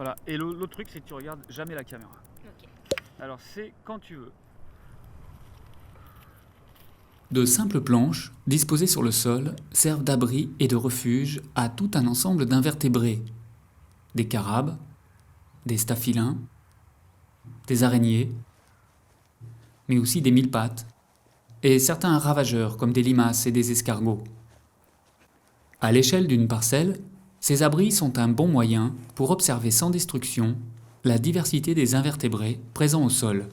Voilà. Et l'autre truc, c'est que tu regardes jamais la caméra. Ok. Alors c'est quand tu veux. De simples planches, disposées sur le sol, servent d'abri et de refuge à tout un ensemble d'invertébrés. Des carabes, des staphylins, des araignées, mais aussi des mille-pattes, et certains ravageurs comme des limaces et des escargots. À l'échelle d'une parcelle, ces abris sont un bon moyen pour observer sans destruction la diversité des invertébrés présents au sol.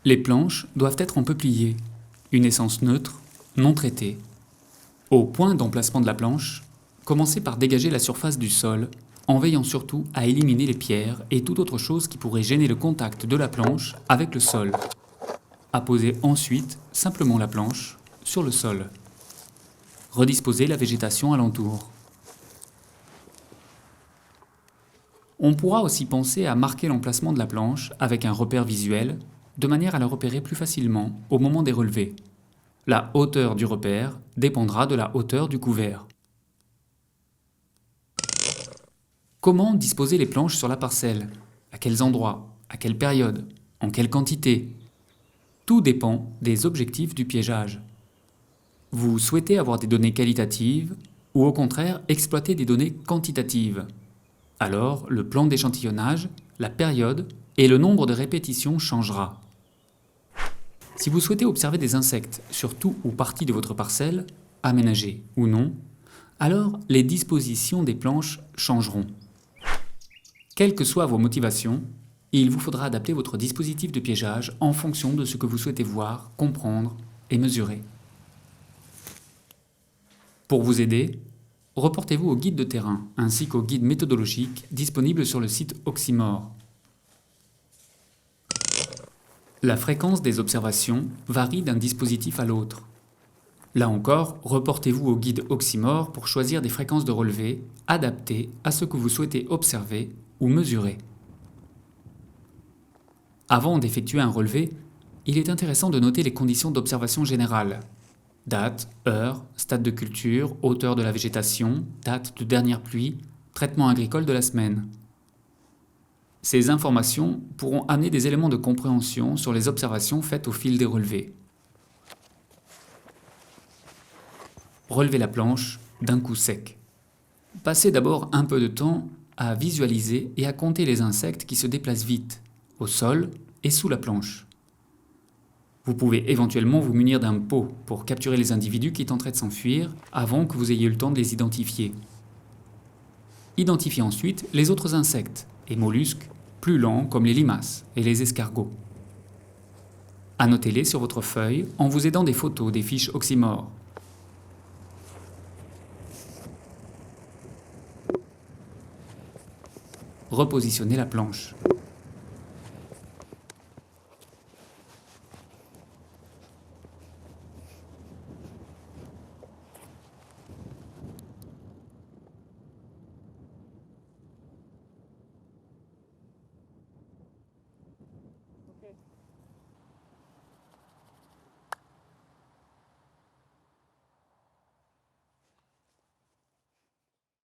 Les planches doivent être en peuplier, une essence neutre, non traitée. Au point d'emplacement de la planche, commencez par dégager la surface du sol, en veillant surtout à éliminer les pierres et toute autre chose qui pourrait gêner le contact de la planche avec le sol. Apposez ensuite simplement la planche sur le sol. Redisposez la végétation alentour. On pourra aussi penser à marquer l'emplacement de la planche avec un repère visuel, de manière à la repérer plus facilement au moment des relevés. La hauteur du repère dépendra de la hauteur du couvert. Comment disposer les planches sur la parcelle? À quels endroits? À quelle période? En quelle quantité? Tout dépend des objectifs du piégeage. Vous souhaitez avoir des données qualitatives ou au contraire exploiter des données quantitatives? Alors, le plan d'échantillonnage, la période et le nombre de répétitions changera. Si vous souhaitez observer des insectes sur tout ou partie de votre parcelle, aménagée ou non, alors les dispositions des planches changeront. Quelles que soient vos motivations, il vous faudra adapter votre dispositif de piégeage en fonction de ce que vous souhaitez voir, comprendre et mesurer. Pour vous aider, reportez-vous au guide de terrain ainsi qu'au guide méthodologique disponible sur le site Oxymore. La fréquence des observations varie d'un dispositif à l'autre. Là encore, reportez-vous au guide Oxymore pour choisir des fréquences de relevé adaptées à ce que vous souhaitez observer ou mesurer. Avant d'effectuer un relevé, il est intéressant de noter les conditions d'observation générale. Date, heure, stade de culture, hauteur de la végétation, date de dernière pluie, traitement agricole de la semaine. Ces informations pourront amener des éléments de compréhension sur les observations faites au fil des relevés. Relevez la planche d'un coup sec. Passez d'abord un peu de temps à visualiser et à compter les insectes qui se déplacent vite, au sol et sous la planche. Vous pouvez éventuellement vous munir d'un pot pour capturer les individus qui tenteraient de s'enfuir avant que vous ayez eu le temps de les identifier. Identifiez ensuite les autres insectes et mollusques plus lents comme les limaces et les escargots. Annotez-les sur votre feuille en vous aidant des photos des fiches Oxymore. Repositionnez la planche.